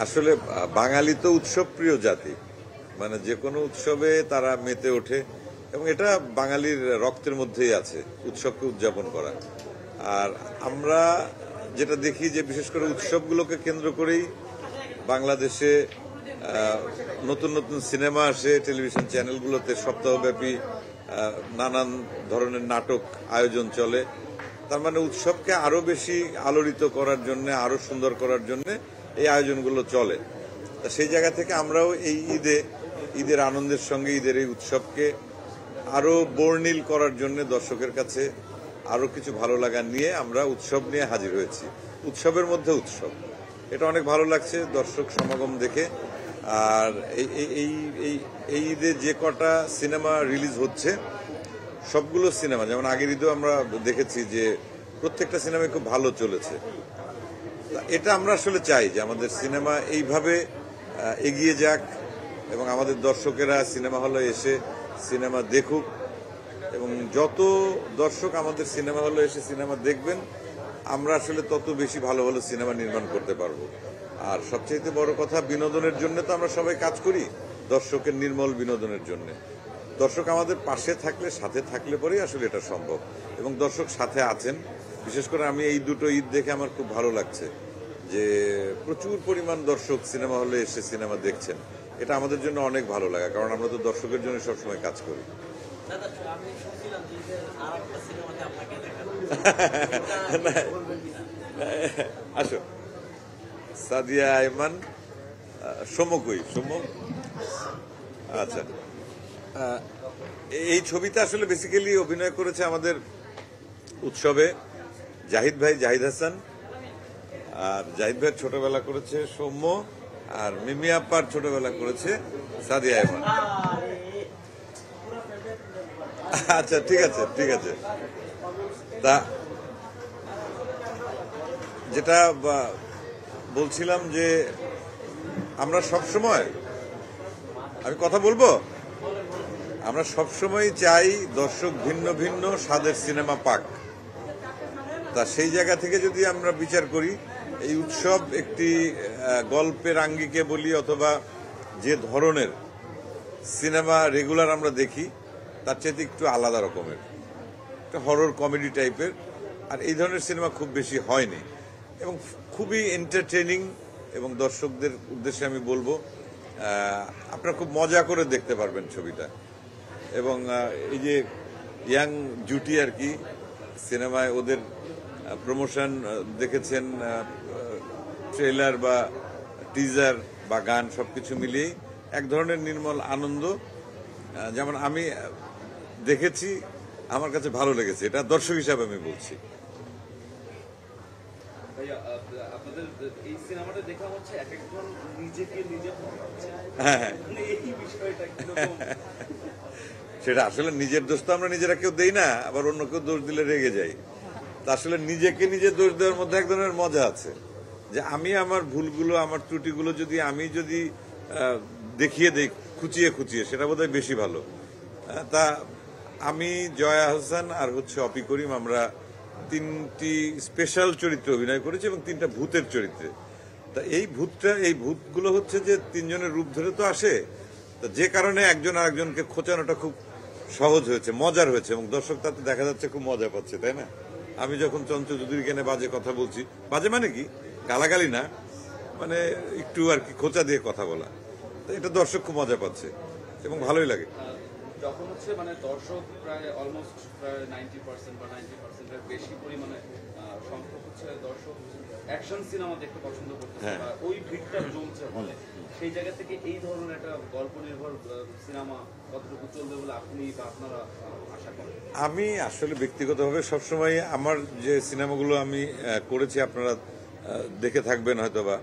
আসলে বাঙালি তো উৎসব প্রিয় জাতি, মানে যে কোনো উৎসবে তারা মেতে ওঠে এবং এটা বাঙালির রক্তের মধ্যেই আছে উৎসবকে উদযাপন করা। আর আমরা যেটা দেখি যে বিশেষ করে উৎসবগুলোকে কেন্দ্র করেই বাংলাদেশে নতুন নতুন সিনেমা আসে, টেলিভিশন চ্যানেলগুলোতে সপ্তাহব্যাপী নানান ধরনের নাটক আয়োজন চলে। তার মানে উৎসবকে আরো বেশি আলোড়িত করার জন্য, আরো সুন্দর করার জন্য এই আয়োজনগুলো চলে। তা সেই জায়গা থেকে আমরাও এই ঈদের আনন্দের সঙ্গে ঈদের এই উৎসবকে আরো বর্ণিল করার জন্য দর্শকের কাছে আরো কিছু ভালো লাগা নিয়ে আমরা উৎসব নিয়ে হাজির হয়েছি। উৎসবের মধ্যে উৎসব, এটা অনেক ভালো লাগছে দর্শক সমাগম দেখে। আর এই ঈদে যে কটা সিনেমা রিলিজ হচ্ছে সবগুলো সিনেমা, যেমন আগের ঈদেও আমরা দেখেছি যে প্রত্যেকটা সিনেমায় খুব ভালো চলেছে। এটা আমরা আসলে চাই যে আমাদের সিনেমা এইভাবে এগিয়ে যাক এবং আমাদের দর্শকেরা সিনেমা হলে এসে সিনেমা দেখুক, এবং যত দর্শক আমাদের সিনেমা হলে এসে সিনেমা দেখবেন আমরা আসলে তত বেশি ভালো ভালো সিনেমা নির্মাণ করতে পারবো। আর সবচেয়ে বড় কথা, বিনোদনের জন্য তো আমরা সবাই কাজ করি, দর্শকের নির্মল বিনোদনের জন্য। দর্শক আমাদের পাশে থাকলে, সাথে থাকলে পরেই আসলে এটা সম্ভব, এবং দর্শক সাথে আছেন। বিশেষ করে আমি এই দুটো ঈদ দেখে আমার খুব ভালো লাগছে যে প্রচুর পরিমাণ দর্শক সিনেমা হলে এসে সিনেমা দেখছেন। এটা আমাদের জন্য অনেক ভালো লাগা, কারণ আমরা তো দর্শকের জন্য সবসময় কাজ করি। আসো, সাদিয়া আইমান, সমকই আচ্ছা, এই ছবিতে আসলে বেসিক্যালি অভিনয় করেছে আমাদের উৎসবে জাহিদ ভাই, জাহিদ হাসান। আর জাহিদ ভাইয়ের ছোটবেলা করেছে সৌম্য, আর মিমি আপ্পার ছোটবেলা করেছে সাদিয়া আইমান। আচ্ছা, ঠিক আছে। তা যেটা বলছিলাম যে আমরা সবসময়, আমি কথা বলবো, আমরা সবসময় চাই দর্শক ভিন্ন ভিন্ন স্বাদের সিনেমা পাক। তা সেই জায়গা থেকে যদি আমরা বিচার করি, এই উৎসব একটি গল্পের আঙ্গিকে বলি অথবা যে ধরনের সিনেমা রেগুলার আমরা দেখি তার চাইতে একটু আলাদা রকমের, একটা হরর কমেডি টাইপের। আর এই ধরনের সিনেমা খুব বেশি হয়নি এবং খুবই এন্টারটেইনিং। এবং দর্শকদের উদ্দেশ্যে আমি বলবো, আপনারা খুব মজা করে দেখতে পারবেন ছবিটা। এবং এই যে ইয়াং জুটি আর কি, সিনেমায় ওদের প্রমোশন দেখেছেন, ট্রেলার বা টিজার বা গান সবকিছু মিলিয়েই এক ধরনের নির্মল আনন্দ। যেমন আমি দেখেছি, আমার কাছে ভালো লেগেছে, এটা দর্শক হিসাবে আমি বলছি। আপনাদের এই সিনেমাটা দেখা হচ্ছে এক একজন নিজেকে নিজে, হ্যাঁ, সেটা আসলে নিজের দোষ তো আমরা নিজেরা কেউ দেই না, আবার অন্য কেউ দোষ দিলে রেগে যাই। তা আসলে নিজেকে নিজে দোষ দেওয়ার মধ্যে এক ধরনের মজা আছে, যে আমি আমার ভুলগুলো, আমার ত্রুটিগুলো যদি দেখিয়ে দেই খুঁচিয়ে, সেটা বোধহয় বেশি ভালো। তা আমি, জয়া হাসান আর অপি করিম, আমরা 3টি স্পেশাল চরিত্রে অভিনয় করেছি এবং 3টা ভূতের চরিত্রে। তা এই ভূতগুলো হচ্ছে যে 3 জনের রূপ ধরে তো আসে, তা যে কারণে একজন আরেকজনকে খোঁচানোটা খুব সহজ হয়েছে, মজার হয়েছে, এবং দর্শক তাতে দেখা যাচ্ছে খুব মজা পাচ্ছে, তাই না? আমি যখন চঞ্চল চৌধুরীকে নিয়ে বাজে কথা বলছি, বাজে মানে কি, গালাগালি না, মানে একটু আর কি খোঁচা দিয়ে কথা বলা, তো এটা দর্শক খুব মজা পাচ্ছে এবং ভালোই লাগে। যখন হচ্ছে মানে দর্শক প্রায় অলমোস্ট প্রায় 90% বা 90% এর বেশি পরিমাণে সংখ্যক হচ্ছে দর্শক অ্যাকশন সিনেমা দেখতে পছন্দ করতেছে, ওই ভিড়টা জমছে হলে, সেই জায়গা থেকে এই ধরনের একটা গল্প নির্ভর সিনেমা কতটুকু চলবে বলে আপনি বা আপনারা আশা করেন? আমি আসলে ব্যক্তিগতভাবে সবসময় আমার যে সিনেমাগুলো আমি করেছি, আপনারা দেখে থাকবেন হয়তোবা,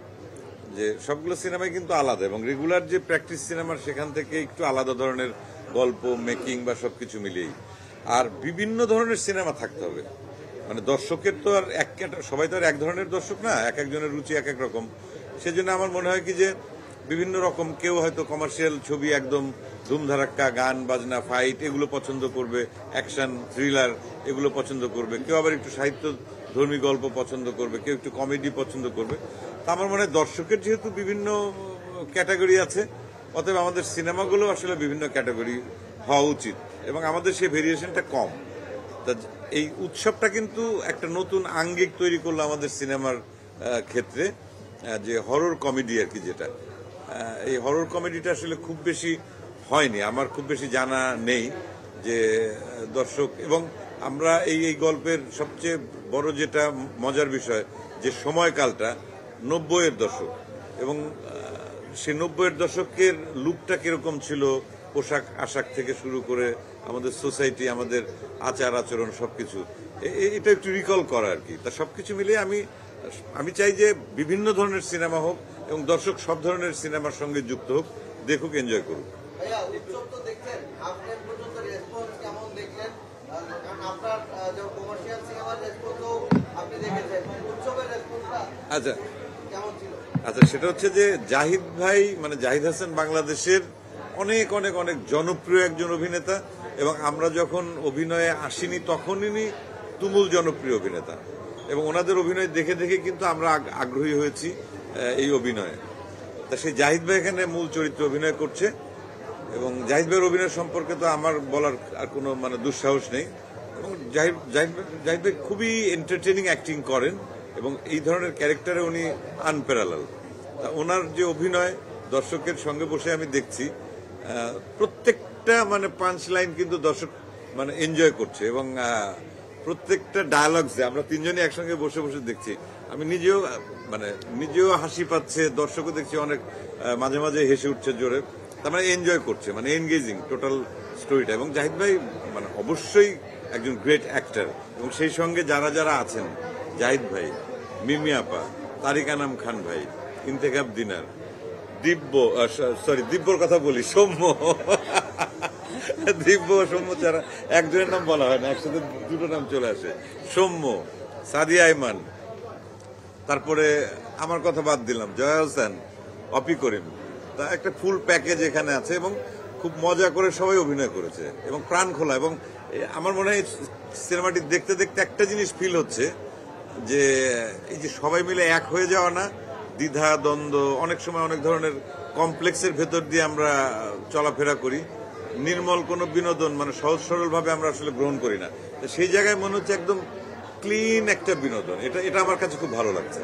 যে সবগুলো সিনেমাই কিন্তু আলাদা, এবং রেগুলার যে প্র্যাকটিস সিনেমার সেখান থেকে একটু আলাদা ধরনের গল্প, মেকিং বা সবকিছু মিলিয়েই। আর বিভিন্ন ধরনের সিনেমা থাকতে হবে, মানে দর্শকের তো আর সবাই তো আর এক ধরনের দর্শক না, এক একজনের রুচি এক এক রকম। সেজন্য আমার মনে হয় কি যে বিভিন্ন রকম, কেউ হয়তো কমার্শিয়াল ছবি একদম ধুমধারাক্কা, গান বাজনা, ফাইট এগুলো পছন্দ করবে, অ্যাকশন থ্রিলার এগুলো পছন্দ করবে, কেউ আবার একটু সাহিত্য ধর্মী গল্প পছন্দ করবে, কেউ একটু কমেডি পছন্দ করবে। তা আমার মনে হয় দর্শকের যেহেতু বিভিন্ন ক্যাটাগরি আছে, অতএব আমাদের সিনেমাগুলো আসলে বিভিন্ন ক্যাটাগরি হওয়া উচিত এবং আমাদের সেই ভেরিয়েশনটা কম। তা এই উৎসবটা কিন্তু একটা নতুন আঙ্গিক তৈরি করলো আমাদের সিনেমার ক্ষেত্রে, যে হরর কমেডি আর কি, যেটা এই হরর কমেডিটা আসলে খুব বেশি হয়নি, আমার খুব বেশি জানা নেই যে দর্শক। এবং আমরা এই গল্পের সবচেয়ে বড় যেটা মজার বিষয়, যে সময়কালটা 90-এর দশক, এবং সেই 90-এর দশকের লুকটা কিরকম ছিল, পোশাক আশাক থেকে শুরু করে আমাদের সোসাইটি, আমাদের আচার আচরণ সবকিছু, এটা একটু রিকল করা আর কি। তা সবকিছু মিলিয়ে আমি চাই যে বিভিন্ন ধরনের সিনেমা হোক এবং দর্শক সব ধরনের সিনেমার সঙ্গে যুক্ত হোক, দেখুক, এনজয় করুক। ভাইয়া, উৎসব তো দেখলেন, আপনি পর্যন্ত রেসপন্স কেমন দেখলেন? কারণ আপনার যে কমার্শিয়াল সিনেমার রেসপন্সও আপনি দেখেছেন, উৎসবের রেসপন্সটা আচ্ছা কেমন ছিল? আচ্ছা, সেটা হচ্ছে যে জাহিদ ভাই, মানে জাহিদ হাসান বাংলাদেশের অনেক অনেক অনেক জনপ্রিয় একজন অভিনেতা, এবং আমরা যখন অভিনয়ে আসিনি তখনই তুমুল জনপ্রিয় অভিনেতা, এবং ওনাদের অভিনয় দেখে দেখে কিন্তু আমরা আগ্রহী হয়েছি এই অভিনয়ে। তা সেই জাহিদ ভাই এখানে মূল চরিত্রে অভিনয় করছে, এবং জাহিদ ভাইয়ের অভিনয় সম্পর্কে তো আমার বলার আর কোনো মানে দুঃসাহস নেই। এবং জাহিদ ভাই খুবই এন্টারটেইনিং অ্যাক্টিং করেন, এবং এই ধরনের ক্যারেক্টারে উনি আনপ্যারালাল। তা ওনার যে অভিনয় দর্শকের সঙ্গে বসে আমি দেখছি, প্রত্যেকটা মানে পাঞ্চ লাইন কিন্তু দর্শক মানে এনজয় করছে, এবং প্রত্যেকটা ডায়ালগসে আমরা তিনজনই একসঙ্গে বসে বসে দেখছি। আমি নিজেও হাসি পাচ্ছে, দর্শকও দেখছি অনেক মাঝে মাঝে হেসে উঠছে জোরে, তার মানে এনজয় করছে, মানে এনগেজিং টোটাল স্টোরিটা। এবং জাহিদ ভাই মানে অবশ্যই একজন গ্রেট অ্যাক্টর, এবং সেই সঙ্গে যারা যারা আছেন, জাহিদ ভাই, মিমি আপা, তারিক আনাম খান ভাই, ইন্তেখাব দিনার, দিব্যর কথা বলি, সৌম্য, দিব্য সৌম্য ছাড়া একজনের নাম বলা হয় না, একসাথে দুটো নাম চলে আসে, সৌম্য, সাদিয়া আইমান, তারপরে আমার কথা বাদ দিলাম, জয়া হোসেন, অপি করিম। তা একটা ফুল প্যাকেজ এখানে আছে, এবং খুব মজা করে সবাই অভিনয় করেছে এবং প্রাণ খোলা। এবং আমার মনে হয় সিনেমাটি দেখতে দেখতে একটা জিনিস ফিল হচ্ছে, যে এই যে সবাই মিলে এক হয়ে যাওয়া না, দ্বিধা দ্বন্দ্ব, অনেক সময় অনেক ধরনের কমপ্লেক্সের ভেতর দিয়ে আমরা চলাফেরা করি, নির্মল কোনো বিনোদন মানে সহজ সরল ভাবে আমরা আসলে গ্রহণ করি না। সেই জায়গায় মনে হচ্ছে একদম ক্লিন একটা বিনোদন, এটা আমার কাছে খুব ভালো লাগছে।